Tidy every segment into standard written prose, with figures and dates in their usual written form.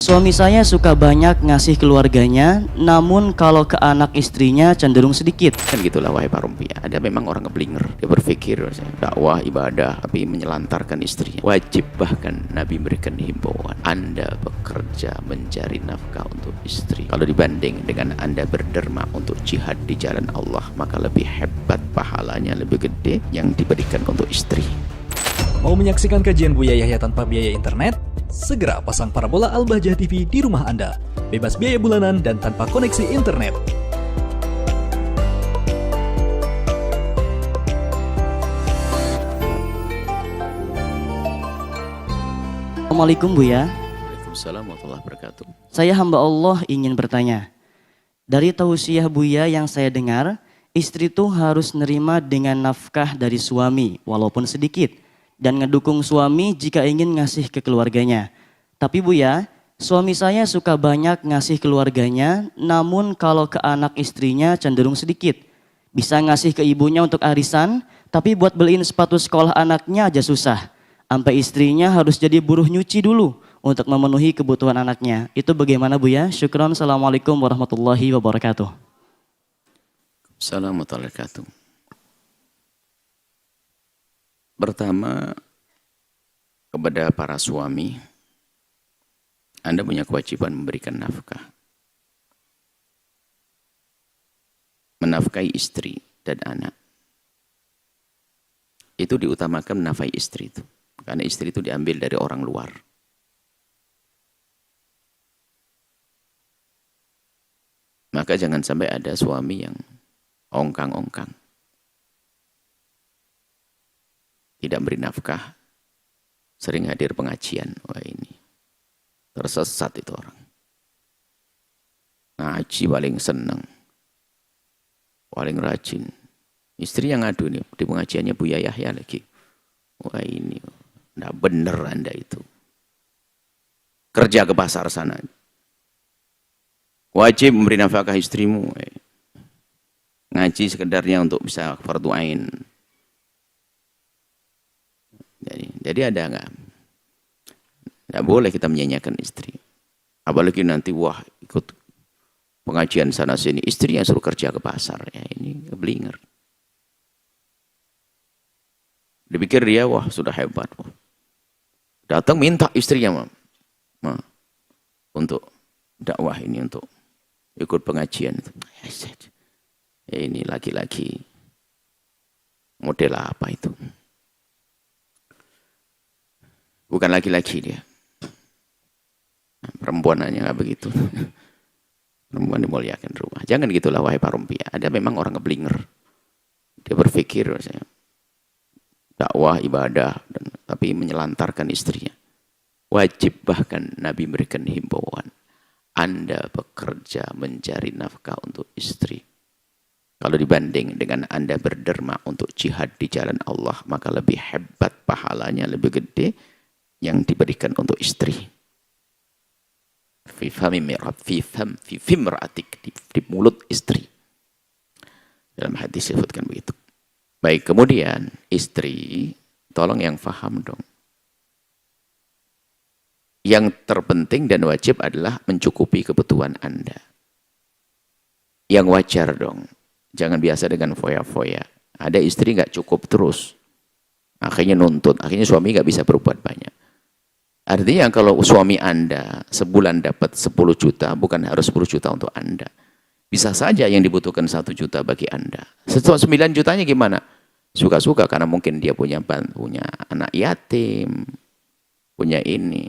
Suami saya suka banyak ngasih keluarganya, namun kalau ke anak istrinya cenderung sedikit. Kan gitulah wahai para rupiah. Ada memang orang ngeblinger. Dia berpikir dakwah ibadah tapi menyelantarkan istrinya. Wajib bahkan Nabi memberikan himbauan. Anda bekerja mencari nafkah untuk istri. Kalau dibanding dengan Anda berderma untuk jihad di jalan Allah, maka lebih hebat pahalanya, lebih gede yang diberikan untuk istri. Mau menyaksikan kajian Buya Yahya tanpa biaya internet? Segera pasang parabola Al-Bahjah TV di rumah Anda. Bebas biaya bulanan dan tanpa koneksi internet. Assalamualaikum Buya. Waalaikumsalam warahmatullahi wabarakatuh. Saya hamba Allah ingin bertanya. Dari tausiah Buya yang saya dengar, istri tuh harus nerima dengan nafkah dari suami walaupun sedikit. Dan ngedukung suami jika ingin ngasih ke keluarganya. Tapi Buya, suami saya suka banyak ngasih keluarganya, namun kalau ke anak istrinya cenderung sedikit. Bisa ngasih ke ibunya untuk arisan, tapi buat beliin sepatu sekolah anaknya aja susah. Sampai istrinya harus jadi buruh nyuci dulu untuk memenuhi kebutuhan anaknya. Itu bagaimana Buya? Syukron. Assalamualaikum warahmatullahi wabarakatuh. Assalamualaikum warahmatullahi wabarakatuh. Pertama, kepada para suami, Anda punya kewajiban memberikan nafkah. Menafkahi istri dan anak. Itu diutamakan menafkahi istri itu. Karena istri itu diambil dari orang luar. Maka jangan sampai ada suami yang ongkang-ongkang. Tidak beri nafkah, sering hadir pengajian. Wah ini, tersesat itu orang. Ngaji paling senang, paling rajin. Istri yang ngadu nih, di pengajiannya Buya Yahya lagi. Wah ini, enggak bener Anda itu. Kerja ke pasar sana. Wajib memberi nafkah istrimu. Ngaji sekedarnya untuk bisa fardu ain. Jadi ada nggak boleh kita menyanyiakan istri. Apalagi nanti wah ikut pengajian sana sini, istri yang suruh kerja ke pasar. Ya ini keblinger. Dipikir dia wah sudah hebat. Wah. Datang minta istrinya untuk dakwah ini, untuk ikut pengajian. Ya ini laki-laki model apa itu? Bukan laki-laki dia. Perempuan hanya nggak begitu. Perempuan dimuliakan rumah. Jangan gitulah wahai para rupiah. Ada memang orang ngeblinger. Dia berpikir dakwah ibadah tapi menyelantarkan istrinya. Wajib bahkan Nabi memberikan himbauan. Anda bekerja mencari nafkah untuk istri. Kalau dibanding dengan Anda berderma untuk jihad di jalan Allah, maka lebih hebat pahalanya, lebih gede yang diberikan untuk istri. Di mulut istri. Dalam hadis disebutkan begitu. Baik, kemudian istri, tolong yang faham dong. Yang terpenting dan wajib adalah mencukupi kebutuhan Anda. Yang wajar dong. Jangan biasa dengan foya-foya. Ada istri nggak cukup terus. Akhirnya nuntut, akhirnya suami nggak bisa berbuat banyak. Artinya kalau suami Anda sebulan dapat 10 juta, bukan harus 10 juta untuk Anda. Bisa saja yang dibutuhkan 1 juta bagi Anda. 9 jutanya gimana? Suka-suka karena mungkin dia punya anak yatim, punya ini.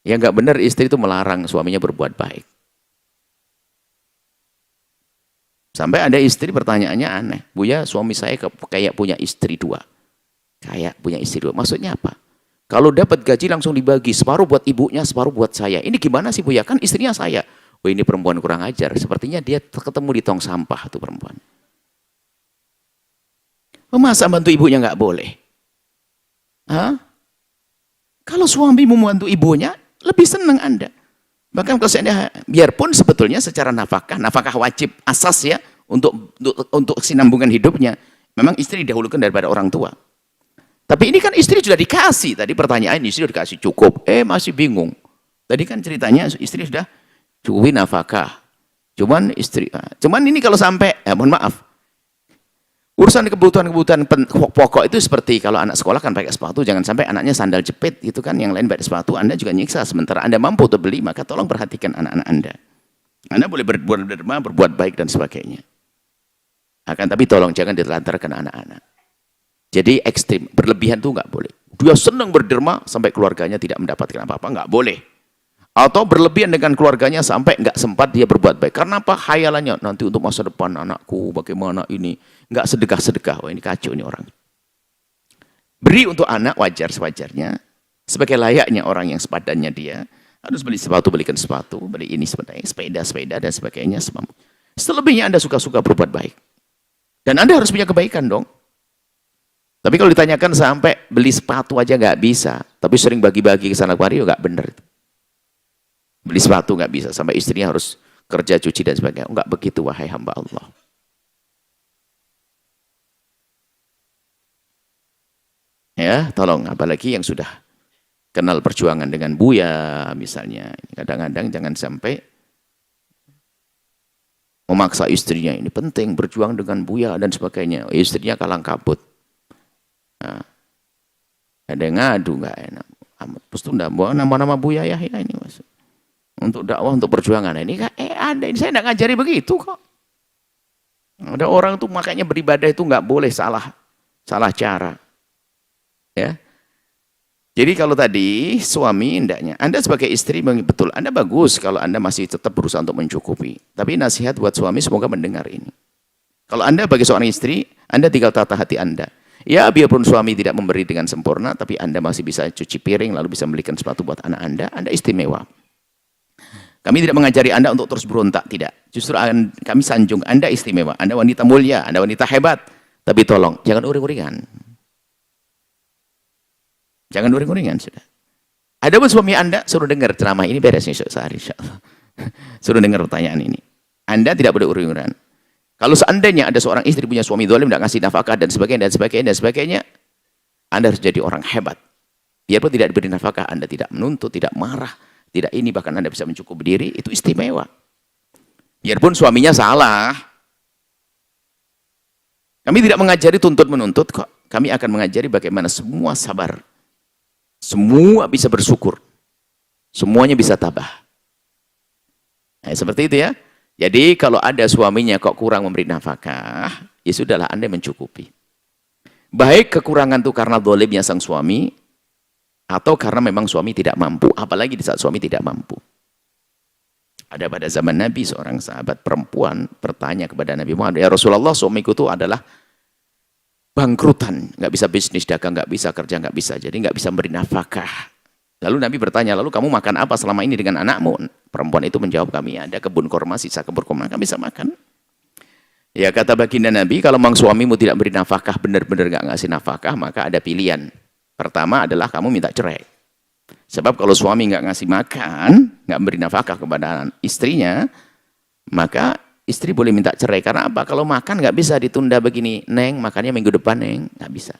Yang nggak benar istri itu melarang suaminya berbuat baik. Sampai ada istri pertanyaannya aneh. Buya, suami saya kayak punya istri 2. Kayak punya istri 2. Maksudnya apa? Kalau dapat gaji langsung dibagi, separuh buat ibunya, separuh buat saya. Ini gimana sih Buya? Kan istrinya saya. Oh ini perempuan kurang ajar. Sepertinya dia ketemu di tong sampah tuh perempuan. Oh, masa bantu ibunya nggak boleh? Hah? Kalau suami mau membantu ibunya, lebih senang Anda. Bahkan kalau saya, biarpun sebetulnya secara nafkah wajib asas ya untuk sinambungan hidupnya. Memang istri didahulukan daripada orang tua. Tapi ini kan istri sudah dikasih. Tadi pertanyaan istri sudah dikasih cukup. Masih bingung. Tadi kan ceritanya istri sudah cukupi nafkah. Cuman ini kalau sampai, mohon maaf, urusan kebutuhan-kebutuhan pokok itu seperti kalau anak sekolah kan pakai sepatu, jangan sampai anaknya sandal jepit gitu kan, yang lain pakai sepatu, Anda juga nyiksa. Sementara Anda mampu untuk beli, maka tolong perhatikan anak-anak Anda. Anda boleh berbuat derma, berbuat baik dan sebagainya. Akan tapi tolong jangan ditelantarkan anak-anak. Jadi ekstrim, berlebihan itu nggak boleh. Dia senang berderma sampai keluarganya tidak mendapatkan apa-apa, nggak boleh. Atau berlebihan dengan keluarganya sampai nggak sempat dia berbuat baik. Karena apa? Khayalannya nanti untuk masa depan anakku bagaimana ini. Nggak sedekah-sedekah. Wah ini kacau ini orang. Beri untuk anak wajar sewajarnya. Sebagai layaknya orang yang sepadannya dia. Harus beli sepatu, belikan sepatu. Beli ini sepeda dan sebagainya. Selebihnya Anda suka-suka berbuat baik. Dan Anda harus punya kebaikan dong. Tapi kalau ditanyakan sampai beli sepatu aja nggak bisa. Tapi sering bagi-bagi ke sana kemari, nggak benar itu. Beli sepatu nggak bisa, sampai istrinya harus kerja, cuci dan sebagainya. Nggak begitu wahai hamba Allah. Ya, tolong apalagi yang sudah kenal perjuangan dengan Buya misalnya. Kadang-kadang jangan sampai memaksa istrinya, ini penting berjuang dengan Buya dan sebagainya. Istrinya kalang kabut. Nah, ada yang ngadu nggak enak. Amat pustunda nama-nama Buya ya ini mas. Untuk dakwah, untuk perjuangan. Ini ada, ini saya tidak ngajari begitu kok. Ada orang tuh makanya beribadah itu nggak boleh salah cara. Ya. Jadi kalau tadi suami hendaknya, Anda sebagai istri betul, Anda bagus kalau Anda masih tetap berusaha untuk mencukupi. Tapi nasihat buat suami semoga mendengar ini. Kalau Anda bagi seorang istri, Anda tinggal tata hati Anda. Ya biarpun suami tidak memberi dengan sempurna, tapi Anda masih bisa cuci piring, lalu bisa belikan sepatu buat anak Anda istimewa. Kami tidak mengajari Anda untuk terus berontak, tidak. Justru kami sanjung, Anda istimewa, Anda wanita mulia, Anda wanita hebat. Tapi tolong, jangan uring-uringan. Jangan uring-uringan, sudah. Ada pun suami Anda, suruh dengar ceramah ini beres nih sehari, insyaAllah. Suruh dengar pertanyaan ini. Anda tidak boleh uring-uringan. Kalau seandainya ada seorang istri punya suami zalim, tidak ngasih nafkah, dan sebagainya, Anda harus jadi orang hebat. Biarpun tidak diberi nafkah, Anda tidak menuntut, tidak marah, tidak ini, bahkan Anda bisa mencukupi diri, itu istimewa. Biarpun suaminya salah. Kami tidak mengajari tuntut-menuntut kok. Kami akan mengajari bagaimana semua sabar. Semua bisa bersyukur. Semuanya bisa tabah. Nah, seperti itu ya. Jadi kalau ada suaminya kok kurang memberi nafkah, ya sudahlah Anda mencukupi. Baik kekurangan itu karena zalimnya sang suami, atau karena memang suami tidak mampu, apalagi di saat suami tidak mampu. Ada pada zaman Nabi seorang sahabat perempuan bertanya kepada Nabi Muhammad, ya Rasulullah, suamiku itu adalah bangkrutan, nggak bisa bisnis dagang, nggak bisa kerja, nggak bisa, jadi nggak bisa beri nafkah. Lalu Nabi bertanya, lalu kamu makan apa selama ini dengan anakmu? Perempuan itu menjawab, kami ada kebun korma, sisa kebun korma, kami bisa makan. Ya kata baginda Nabi, kalau memang suamimu tidak beri nafkah, benar-benar nggak ngasih nafkah, maka ada pilihan. Pertama adalah kamu minta cerai. Sebab kalau suami nggak ngasih makan, nggak beri nafkah kepada istrinya, maka istri boleh minta cerai. Karena apa? Kalau makan nggak bisa ditunda begini, Neng, makannya minggu depan, Neng. Nggak bisa.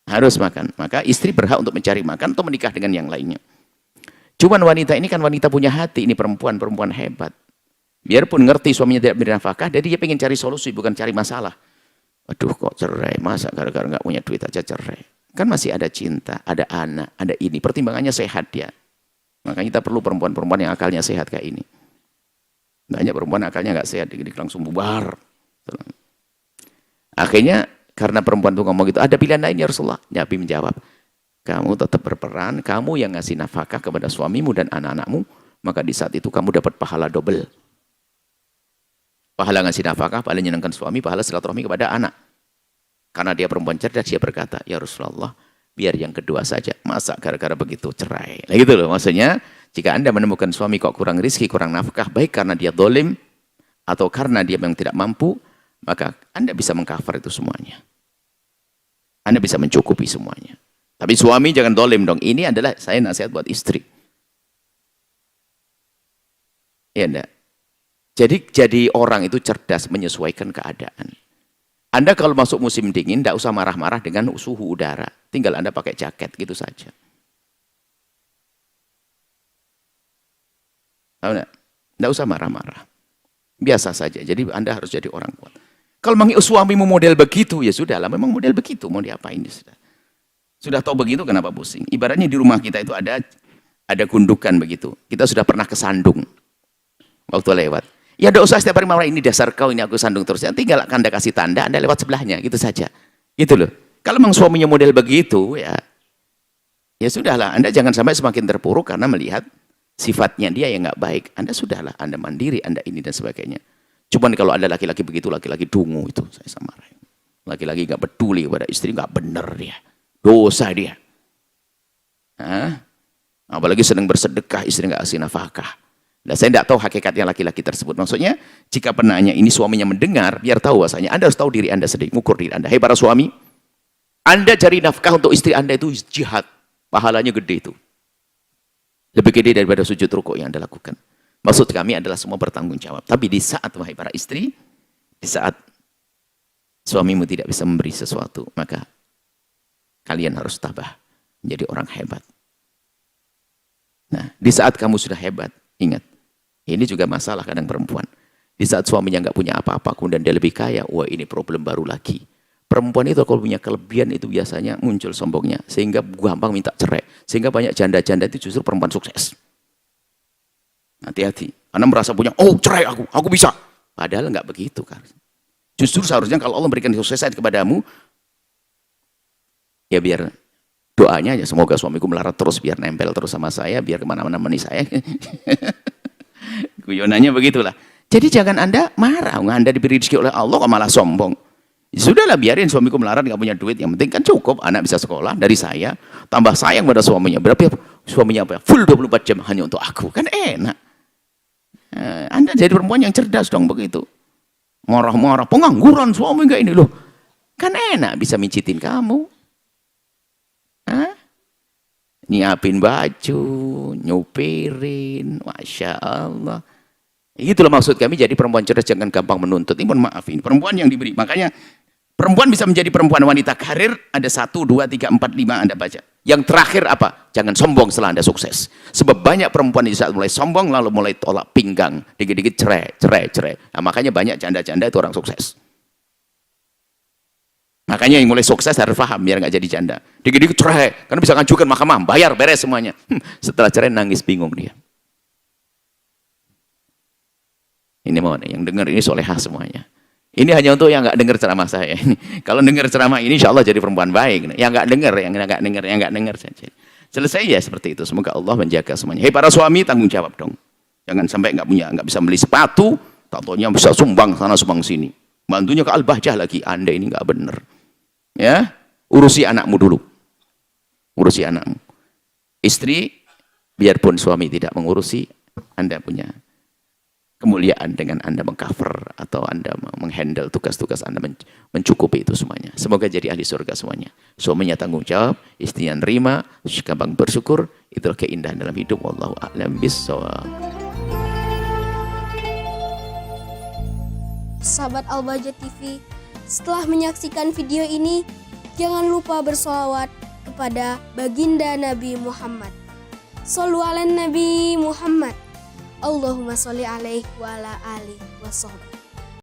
Harus makan. Maka istri berhak untuk mencari makan atau menikah dengan yang lainnya. Cuman wanita ini kan wanita punya hati, ini perempuan hebat. Biarpun ngerti suaminya tidak beri nafkah, jadi dia pengen cari solusi, bukan cari masalah. Aduh kok cerai, masa gara-gara nggak punya duit aja cerai. Kan masih ada cinta, ada anak, ada ini. Pertimbangannya sehat dia. Makanya kita perlu perempuan-perempuan yang akalnya sehat kayak ini. Banyak perempuan akalnya nggak sehat, dikit langsung bubar. Akhirnya karena perempuan itu ngomong gitu, ada pilihan lain ya Rasulullah. Nabi menjawab, kamu tetap berperan, kamu yang ngasih nafkah kepada suamimu dan anak-anakmu, maka di saat itu kamu dapat pahala double. Pahala ngasih nafkah, pahala menyenangkan suami, pahala silaturahmi kepada anak. Karena dia perempuan cerdas, dia berkata, ya Rasulullah, biar yang kedua saja. Masa gara-gara begitu cerai? Nah gitu loh, maksudnya, jika Anda menemukan suami kok kurang rizki, kurang nafkah, baik karena dia dolim, atau karena dia memang tidak mampu, maka Anda bisa mengcover itu semuanya. Anda bisa mencukupi semuanya. Tapi suami jangan dolim dong. Ini adalah saya nasihat buat istri. Ya enggak? Jadi orang itu cerdas menyesuaikan keadaan. Anda kalau masuk musim dingin, tidak usah marah-marah dengan suhu udara. Tinggal Anda pakai jaket, gitu saja. Tahu nggak? Nggak usah marah-marah. Biasa saja. Jadi Anda harus jadi orang kuat. Kalau memang suamimu model begitu, ya sudahlah. Memang model begitu. Mau diapain? Sudah tahu begitu, kenapa pusing? Ibaratnya di rumah kita itu ada gundukan begitu. Kita sudah pernah kesandung waktu lewat. Ya tidak usah setiap hari marah, ini dasar kau, ini aku sandung terus. Ya, tinggal Anda kasih tanda, Anda lewat sebelahnya. Gitu saja. Gitu loh. Kalau memang suaminya model begitu, ya sudahlah. Anda jangan sampai semakin terpuruk karena melihat sifatnya dia yang nggak baik. Anda sudahlah. Anda mandiri, Anda ini dan sebagainya. Cuman kalau ada laki-laki begitu, laki-laki dungu itu, saya marahin. Laki-laki nggak peduli kepada istri, nggak benar dia. Dosa dia. Apalagi sedang bersedekah, istri nggak kasih nafkah. Nah, saya tidak tahu hakikatnya laki-laki tersebut. Maksudnya, jika penanya ini suaminya mendengar, biar tahu bahasanya. Anda harus tahu diri Anda sendiri, mengukur diri Anda. Hei para suami, Anda cari nafkah untuk istri Anda itu jihad. Pahalanya gede itu. Lebih gede daripada sujud rukuk yang Anda lakukan. Maksud kami adalah semua bertanggung jawab. Tapi di saat, wahai para istri, di saat suamimu tidak bisa memberi sesuatu, maka kalian harus tabah menjadi orang hebat. Nah, di saat kamu sudah hebat, ingat, ini juga masalah kadang perempuan. Di saat suaminya nggak punya apa-apa, kemudian dia lebih kaya, wah ini problem baru lagi. Perempuan itu kalau punya kelebihan itu biasanya muncul sombongnya, sehingga gampang minta cerai. Sehingga banyak janda-janda itu justru perempuan sukses. Hati-hati, karena merasa punya, oh cerai aku bisa. Padahal nggak begitu kan. Justru seharusnya kalau Allah memberikan kesuksesan kepadamu, ya biar doanya aja, semoga suamiku melarat terus, biar nempel terus sama saya, biar kemana-mana menemani saya. Guyonannya begitulah. Jadi jangan Anda marah, Anda diberi rezeki oleh Allah kok malah sombong. Ya sudahlah, biarin suamiku melarat, nggak punya duit, yang penting kan cukup, anak bisa sekolah dari saya, tambah sayang pada suaminya. Berarti suaminya apa? Full 24 jam hanya untuk aku, kan enak. Anda jadi perempuan yang cerdas dong begitu. Marah-marah, pengangguran suami kayak ini loh. Kan enak bisa mincitin kamu. Nyiapin baju, nyupirin, Masya Allah. Itulah maksud kami, jadi perempuan cerdas jangan gampang menuntut. Ini mohon maaf, ini perempuan yang diberi. Makanya perempuan bisa menjadi perempuan wanita karir, ada 1, 2, 3, 4, 5 Anda baca. Yang terakhir apa? Jangan sombong setelah Anda sukses. Sebab banyak perempuan di saat mulai sombong, lalu mulai tolak pinggang. Dikit-dikit cerai. Nah, makanya banyak janda-janda itu orang sukses. Makanya yang mulai sukses harus paham, biar nggak jadi janda. Dikit-dikit cerai, karena bisa ngajukan mahkamah, bayar, beres semuanya. Setelah cerai nangis bingung dia. Ini mau yang dengar ini solehah semuanya. Ini hanya untuk yang nggak dengar ceramah saya. Kalau dengar ceramah ini, insya Allah jadi perempuan baik. Yang nggak dengar saja. Selesai ya seperti itu. Semoga Allah menjaga semuanya. Hei para suami, tanggung jawab dong. Jangan sampai nggak bisa beli sepatu, tatonya bisa sumbang sana sumbang sini. Bantunya ke Al-Bahjah lagi. Anda ini nggak benar. Ya, urusi anakmu dulu. Urusi anakmu. Istri, biarpun suami tidak mengurusi, Anda punya kemuliaan dengan Anda mengcover atau Anda menghandle tugas-tugas Anda mencukupi itu semuanya. Semoga jadi ahli surga semuanya. Suaminya tanggung jawab, istrinya nerima, gampang bersyukur. Itulah keindahan dalam hidup. Wallahu a'lam bishawab. Sahabat Al-Bahjah TV, setelah menyaksikan video ini, jangan lupa bersolawat kepada baginda Nabi Muhammad. Shollu ala Nabi Muhammad. Allahumma sholli alaihi wa ala alihi wa sahbihi.